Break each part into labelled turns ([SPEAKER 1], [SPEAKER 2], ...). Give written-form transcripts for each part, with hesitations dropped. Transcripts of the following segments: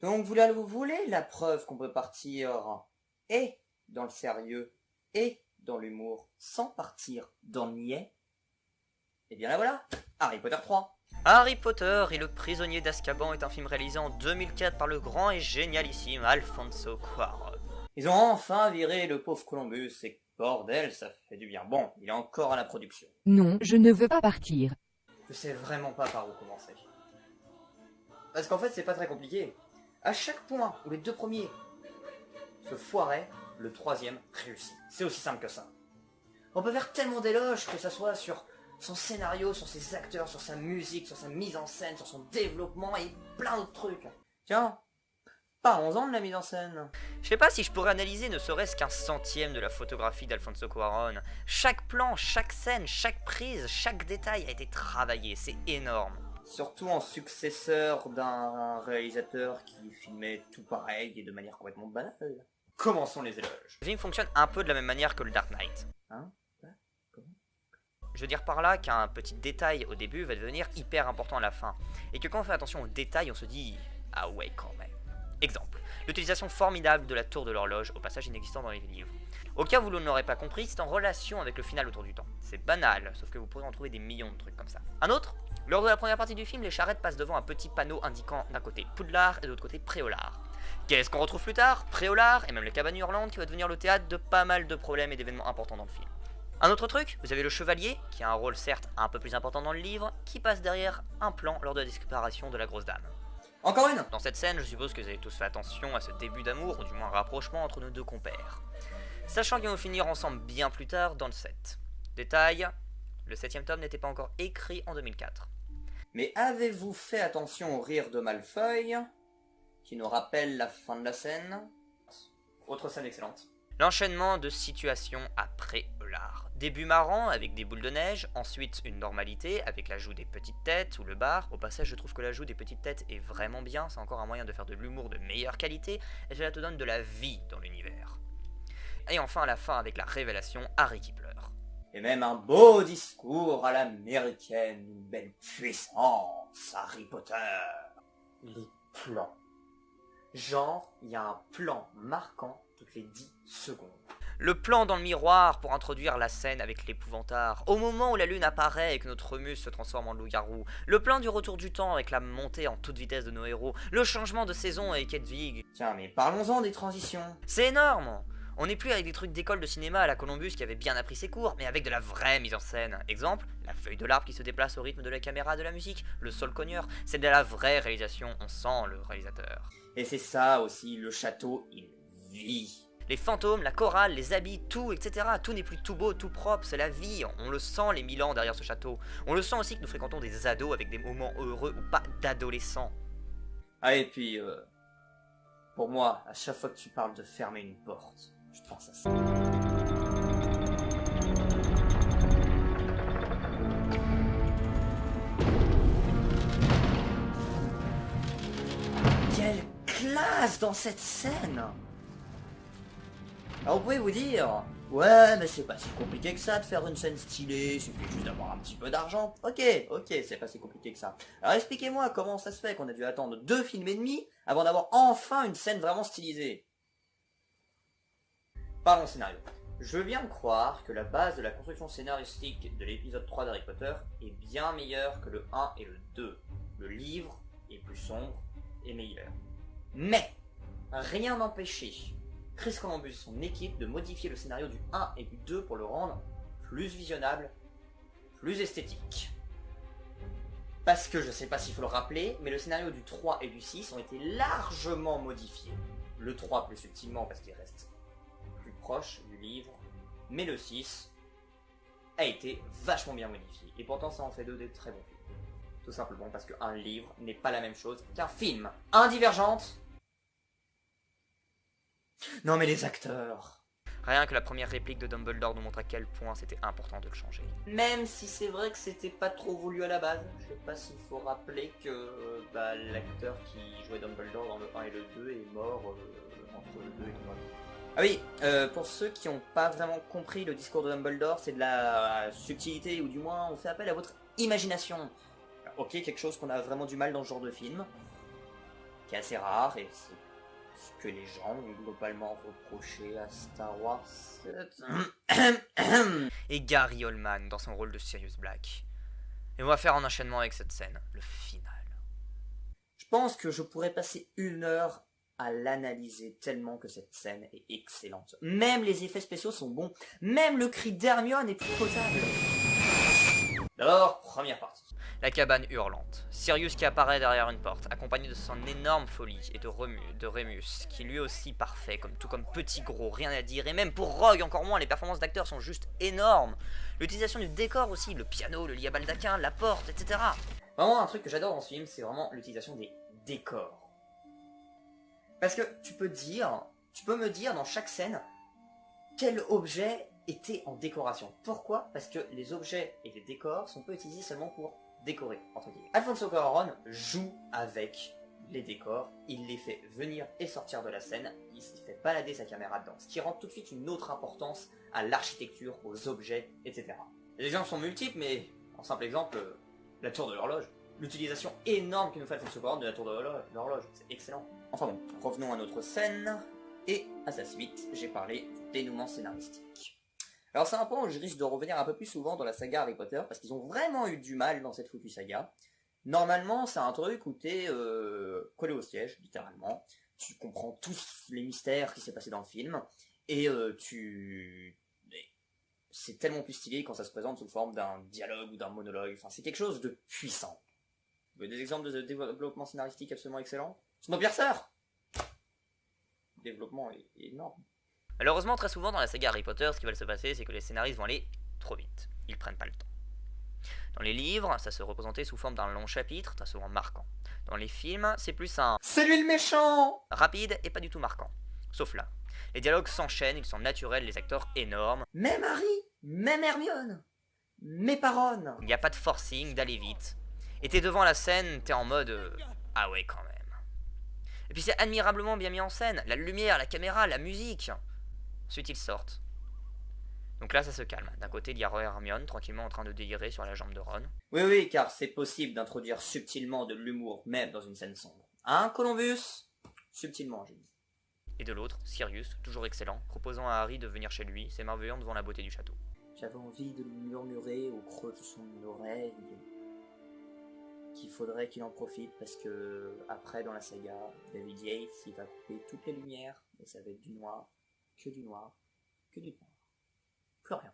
[SPEAKER 1] Donc vous voulez la preuve qu'on peut partir et dans le sérieux et dans l'humour sans partir dans le niais? Eh bien la voilà, Harry Potter 3.
[SPEAKER 2] Harry Potter et le prisonnier d'Azkaban est un film réalisé en 2004 par le grand et génialissime Alfonso Cuarón.
[SPEAKER 1] Ils ont enfin viré le pauvre Columbus et bordel, ça fait du bien. Bon, il est encore à la production.
[SPEAKER 3] Non, je ne veux pas partir.
[SPEAKER 1] Je sais vraiment pas par où commencer. Parce qu'en fait, c'est pas très compliqué. À chaque point où les deux premiers se foiraient, le troisième réussit. C'est aussi simple que ça. On peut faire tellement d'éloges, que ça soit sur son scénario, sur ses acteurs, sur sa musique, sur sa mise en scène, sur son développement et plein d'autres trucs. Tiens, parlons-en de la mise en scène.
[SPEAKER 2] Je sais pas si je pourrais analyser ne serait-ce qu'un centième de la photographie d'Alfonso Cuarón. Chaque plan, chaque scène, chaque prise, chaque détail a été travaillé, c'est énorme.
[SPEAKER 1] Surtout en successeur d'un réalisateur qui filmait tout pareil et de manière complètement banale. Commençons les éloges.
[SPEAKER 2] Le film fonctionne un peu de la même manière que le Dark Knight.
[SPEAKER 1] Hein?
[SPEAKER 2] Je veux dire par là qu'un petit détail au début va devenir hyper important à la fin. Et que quand on fait attention aux détails, on se dit « Ah ouais quand même ». Exemple, l'utilisation formidable de la tour de l'horloge, au passage inexistant dans les livres. Au cas où vous ne l'aurez pas compris, c'est en relation avec le final autour du temps. C'est banal, sauf que vous pourrez en trouver des millions de trucs comme ça. Un autre, lors de la première partie du film, les charrettes passent devant un petit panneau indiquant d'un côté Poudlard et de l'autre côté Préolard. Qu'est-ce qu'on retrouve plus tard? Préolard et même les cabanes hurlantes qui va devenir le théâtre de pas mal de problèmes et d'événements importants dans le film. Un autre truc, vous avez le chevalier, qui a un rôle certes un peu plus important dans le livre, qui passe derrière un plan lors de la disparition de la grosse dame.
[SPEAKER 1] Encore une?
[SPEAKER 2] Dans cette scène, je suppose que vous avez tous fait attention à ce début d'amour, ou du moins un rapprochement entre nos deux compères. Sachant qu'ils vont finir ensemble bien plus tard dans le 7. Détail, le 7ème tome n'était pas encore écrit en 2004.
[SPEAKER 1] Mais avez-vous fait attention au rire de Malfoy, qui nous rappelle la fin de la scène? Autre scène excellente.
[SPEAKER 2] L'enchaînement de situations après Eulard. Début marrant avec des boules de neige, ensuite une normalité avec l'ajout des petites têtes ou le bar. Au passage, je trouve que l'ajout des petites têtes est vraiment bien, c'est encore un moyen de faire de l'humour de meilleure qualité et cela te donne de la vie dans l'univers. Et enfin à la fin avec la révélation, Harry qui pleure.
[SPEAKER 1] Et même un beau discours à l'américaine, une belle puissance, Harry Potter. Les plans. Genre, il y a un plan marquant toutes les 10 secondes.
[SPEAKER 2] Le plan dans le miroir pour introduire la scène avec l'épouvantard. Au moment où la lune apparaît et que notre Remus se transforme en loup-garou. Le plan du retour du temps avec la montée en toute vitesse de nos héros. Le changement de saison avec Hedwig.
[SPEAKER 1] Tiens, mais parlons-en des transitions.
[SPEAKER 2] C'est énorme! On n'est plus avec des trucs d'école de cinéma à la Columbus qui avait bien appris ses cours, mais avec de la vraie mise en scène. Exemple, la feuille de l'arbre qui se déplace au rythme de la caméra de la musique, le sol cogneur, c'est de la vraie réalisation, on sent le réalisateur.
[SPEAKER 1] Et c'est ça aussi, le château, il vit.
[SPEAKER 2] Les fantômes, la chorale, les habits, tout, etc. Tout n'est plus tout beau, tout propre, c'est la vie. On le sent les 1000 ans derrière ce château. On le sent aussi que nous fréquentons des ados avec des moments heureux ou pas d'adolescents.
[SPEAKER 1] Ah et puis, pour moi, à chaque fois que tu parles de fermer une porte, je pense à ça. Quelle classe dans cette scène! Alors vous pouvez vous dire, ouais mais c'est pas si compliqué que ça de faire une scène stylée, il suffit juste d'avoir un petit peu d'argent. Ok, c'est pas si compliqué que ça. Alors expliquez-moi comment ça se fait qu'on a dû attendre 2 films et demi avant d'avoir enfin une scène vraiment stylisée. Parlons scénario. Je veux bien croire que la base de la construction scénaristique de l'épisode 3 d'Harry Potter est bien meilleure que le 1 et le 2. Le livre est plus sombre et meilleur. Mais, rien n'empêchait Chris Columbus et son équipe de modifier le scénario du 1 et du 2 pour le rendre plus visionnable, plus esthétique. Parce que je sais pas s'il faut le rappeler, mais le scénario du 3 et du 6 ont été largement modifiés. Le 3 plus subtilement parce qu'il reste plus proche du livre, mais le 6 a été vachement bien modifié. Et pourtant ça en fait 2 des très bons films. Tout simplement parce qu'un livre n'est pas la même chose qu'un film. Un Divergente. Non mais les acteurs.
[SPEAKER 2] Rien que la première réplique de Dumbledore nous montre à quel point c'était important de le changer.
[SPEAKER 1] Même si c'est vrai que c'était pas trop voulu à la base, je sais pas s'il faut rappeler que l'acteur qui jouait Dumbledore dans le 1 et le 2 est mort entre le 2 et le 1. Ah oui, pour ceux qui n'ont pas vraiment compris le discours de Dumbledore, c'est de la subtilité, ou du moins on fait appel à votre imagination. Ok, quelque chose qu'on a vraiment du mal dans ce genre de film. qui est assez rare, et c'est ce que les gens ont globalement reproché à Star Wars 7.
[SPEAKER 2] Et Gary Oldman dans son rôle de Sirius Black. Et on va faire un enchaînement avec cette scène, le final.
[SPEAKER 1] Je pense que je pourrais passer 1 heure à l'analyser tellement que cette scène est excellente. Même les effets spéciaux sont bons, même le cri d'Hermione est plus potable. D'abord, première partie.
[SPEAKER 2] La cabane hurlante. Sirius qui apparaît derrière une porte, accompagné de son énorme folie et de Remus, qui lui aussi parfait, tout comme petit gros, rien à dire. Et même pour Rogue, encore moins, les performances d'acteurs sont juste énormes. L'utilisation du décor aussi, le piano, le lit à baldaquin, la porte, etc.
[SPEAKER 1] Vraiment, un truc que j'adore dans ce film, c'est vraiment l'utilisation des décors. Parce que tu peux me dire dans chaque scène quel objet était en décoration. Pourquoi? Parce que les objets et les décors sont pas utilisés seulement pour décorer, entre guillemets. Alfonso Cuarón joue avec les décors, il les fait venir et sortir de la scène, il se fait balader sa caméra dedans, ce qui rend tout de suite une autre importance à l'architecture, aux objets, etc. Les exemples sont multiples, mais en simple exemple, la tour de l'horloge. L'utilisation énorme que nous fait Alfonso Cuarón de la tour de l'horloge, c'est excellent. Enfin bon, revenons à notre scène, et à sa suite, j'ai parlé du dénouement scénaristique. Alors c'est un point où je risque de revenir un peu plus souvent dans la saga Harry Potter, parce qu'ils ont vraiment eu du mal dans cette foutue saga. Normalement, c'est un truc où t'es collé au siège, littéralement. Tu comprends tous les mystères qui s'est passé dans le film, et c'est tellement plus stylé quand ça se présente sous forme d'un dialogue ou d'un monologue. Enfin, c'est quelque chose de puissant. Vous avez des exemples de développement scénaristique absolument excellents? Snowpiercer! Le développement est énorme.
[SPEAKER 2] Malheureusement, très souvent dans la saga Harry Potter, ce qui va se passer, c'est que les scénaristes vont aller trop vite. Ils prennent pas le temps. Dans les livres, ça se représentait sous forme d'un long chapitre, très souvent marquant. Dans les films, c'est plus un
[SPEAKER 1] C'est lui le méchant!
[SPEAKER 2] rapide et pas du tout marquant. Sauf là. Les dialogues s'enchaînent, ils sont naturels, les acteurs énormes.
[SPEAKER 1] Même Harry, même Hermione, mes paroles.
[SPEAKER 2] Il n'y a pas de forcing d'aller vite. Et t'es devant la scène, t'es en mode ah ouais quand même. Et puis c'est admirablement bien mis en scène. La lumière, la caméra, la musique. Ensuite ils sortent. Donc là ça se calme. D'un côté il y a Roy et Hermione tranquillement en train de délirer sur la jambe de Ron.
[SPEAKER 1] Oui, car c'est possible d'introduire subtilement de l'humour, même dans une scène sombre. Hein, Columbus? Subtilement, j'ai dit.
[SPEAKER 2] Et de l'autre, Sirius, toujours excellent, proposant à Harry de venir chez lui, s'émerveillant devant la beauté du château.
[SPEAKER 1] J'avais envie de lui murmurer au creux de son oreille qu'il faudrait qu'il en profite parce que après dans la saga, David Yates il va couper toutes les lumières et ça va être du noir, que du noir, que du noir. Plus rien.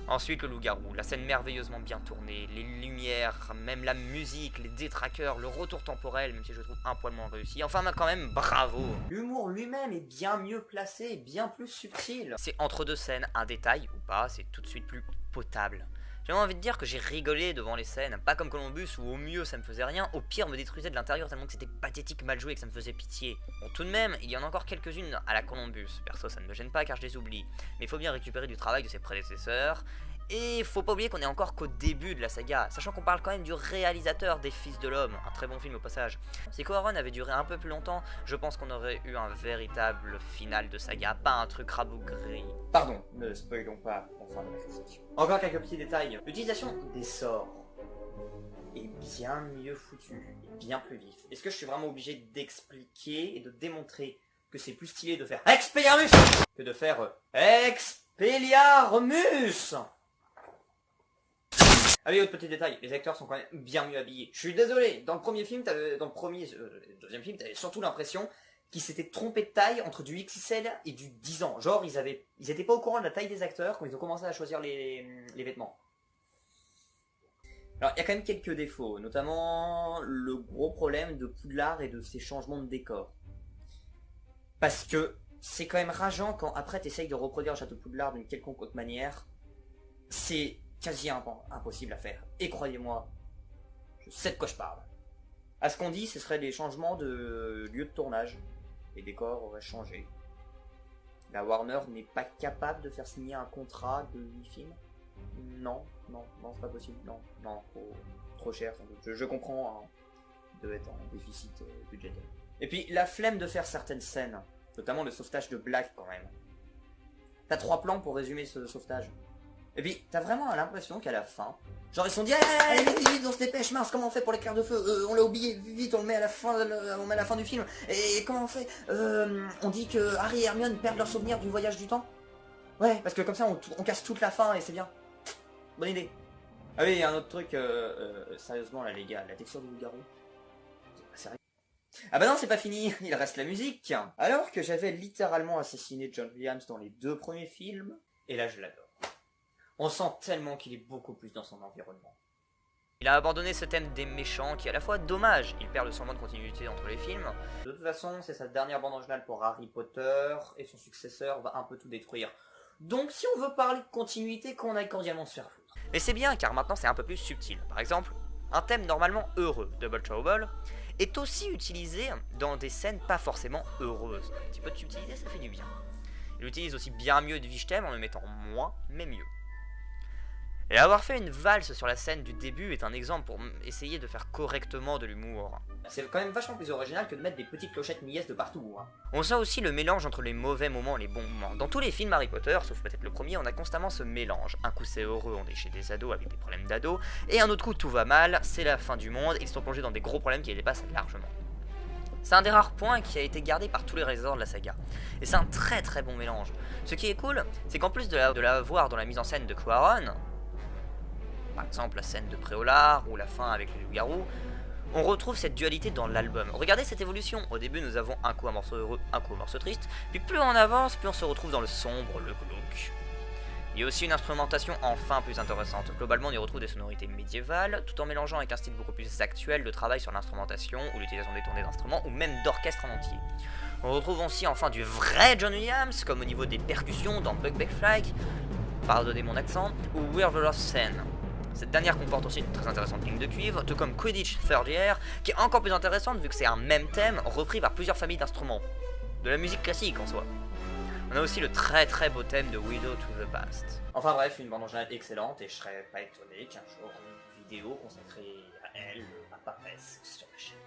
[SPEAKER 2] Ensuite le loup-garou, la scène merveilleusement bien tournée, les lumières, même la musique, les détraqueurs, le retour temporel, même si je trouve un poil moins réussi. Enfin quand même, bravo.
[SPEAKER 1] L'humour lui-même est bien mieux placé, bien plus subtil.
[SPEAKER 2] C'est entre deux scènes, un détail ou pas, c'est tout de suite plus potable. J'ai envie de dire que j'ai rigolé devant les scènes, pas comme Columbus où au mieux ça me faisait rien, au pire me détruisait de l'intérieur tellement que c'était pathétique, mal joué et que ça me faisait pitié. Bon tout de même, il y en a encore quelques-unes à la Columbus, perso ça ne me gêne pas car je les oublie, mais il faut bien récupérer du travail de ses prédécesseurs, et faut pas oublier qu'on est encore qu'au début de la saga, sachant qu'on parle quand même du réalisateur des Fils de l'Homme, un très bon film au passage. Si Cuarón avait duré un peu plus longtemps, je pense qu'on aurait eu un véritable final de saga, pas un truc rabougri.
[SPEAKER 1] Pardon, ne spoilons pas la fin de la critique. Encore quelques petits détails. L'utilisation des sorts est bien mieux foutue et bien plus vif. Est-ce que je suis vraiment obligé d'expliquer et de démontrer que c'est plus stylé de faire Expelliarmus que de faire Expelliarmus? Ah oui, autre petit détail, les acteurs sont quand même bien mieux habillés. Je suis désolé, dans le deuxième film, t'avais surtout l'impression qu'ils s'étaient trompés de taille entre du XXL et du 10 ans. Genre, ils étaient pas au courant de la taille des acteurs quand ils ont commencé à choisir les vêtements. Alors, il y a quand même quelques défauts, notamment le gros problème de Poudlard et de ses changements de décor. Parce que c'est quand même rageant quand après t'essayes de reproduire le château de Poudlard d'une quelconque autre manière. C'est quasi impossible à faire. Et croyez-moi, je sais de quoi je parle. À ce qu'on dit, ce serait des changements de lieu de tournage. Les décors auraient changé. La Warner n'est pas capable de faire signer un contrat de 8 films. Non, c'est pas possible. Non, trop cher sans doute. Je comprends hein, de être en déficit budgétaire. Et puis la flemme de faire certaines scènes, notamment le sauvetage de Black quand même. T'as 3 plans pour résumer ce sauvetage. Et puis, t'as vraiment l'impression qu'à la fin, genre ils se sont dit, allez, vite, on se dépêche, mince, comment on fait pour l'éclair de feu? On l'a oublié, vite, on le met à la fin, on met à la fin du film. Et comment on fait? On dit que Harry et Hermione perdent leurs souvenirs du voyage du temps? Ouais, parce que comme ça, on casse toute la fin et c'est bien. Bonne idée. Ah oui, il y a un autre truc, sérieusement là les gars, la texture du loup-garou. C'est vrai. Ah bah non, c'est pas fini, il reste la musique. Alors que j'avais littéralement assassiné John Williams dans les 2 premiers films, et là je l'adore. On sent tellement qu'il est beaucoup plus dans son environnement.
[SPEAKER 2] Il a abandonné ce thème des méchants qui est à la fois dommage, il perd le semblant de continuité entre les films.
[SPEAKER 1] De toute façon, c'est sa dernière bande originale pour Harry Potter, et son successeur va un peu tout détruire. Donc si on veut parler de continuité, qu'on aille cordialement se faire foutre.
[SPEAKER 2] Mais c'est bien car maintenant c'est un peu plus subtil. Par exemple, un thème normalement heureux, Double Trouble, est aussi utilisé dans des scènes pas forcément heureuses. Un petit peu de subtilité, ça fait du bien. Il utilise aussi bien mieux de Thème en le mettant moins, mais mieux. Et avoir fait une valse sur la scène du début est un exemple pour essayer de faire correctement de l'humour.
[SPEAKER 1] C'est quand même vachement plus original que de mettre des petites clochettes niaises de partout. Hein.
[SPEAKER 2] On sent aussi le mélange entre les mauvais moments et les bons moments. Dans tous les films Harry Potter, sauf peut-être le premier, on a constamment ce mélange. Un coup c'est heureux, on est chez des ados avec des problèmes d'ados, et un autre coup tout va mal, c'est la fin du monde, et ils sont plongés dans des gros problèmes qui les dépassent largement. C'est un des rares points qui a été gardé par tous les réalisateurs de la saga. Et c'est un très très bon mélange. Ce qui est cool, c'est qu'en plus de la voir dans la mise en scène de Quaron, par exemple la scène de Préolard ou la fin avec les loups-garous, on retrouve cette dualité dans l'album. Regardez cette évolution. Au début, nous avons un coup un morceau heureux, un coup un morceau triste, puis plus on avance, plus on se retrouve dans le sombre, le glauque. Il y a aussi une instrumentation enfin plus intéressante. Globalement, on y retrouve des sonorités médiévales, tout en mélangeant avec un style beaucoup plus actuel de travail sur l'instrumentation, ou l'utilisation détournée d'instruments, ou même d'orchestre en entier. On retrouve aussi enfin du vrai John Williams, comme au niveau des percussions dans Buckbeak Flag, pardonnez mon accent, ou We're the Lost Scene. Cette dernière comporte aussi une très intéressante ligne de cuivre, tout comme Quidditch Third Year, qui est encore plus intéressante vu que c'est un même thème repris par plusieurs familles d'instruments. De la musique classique en soi. On a aussi le très très beau thème de Widow to the Past.
[SPEAKER 1] Enfin bref, une bande originale excellente et je serais pas étonné qu'un jour une vidéo consacrée à elle apparaisse sur la chaîne.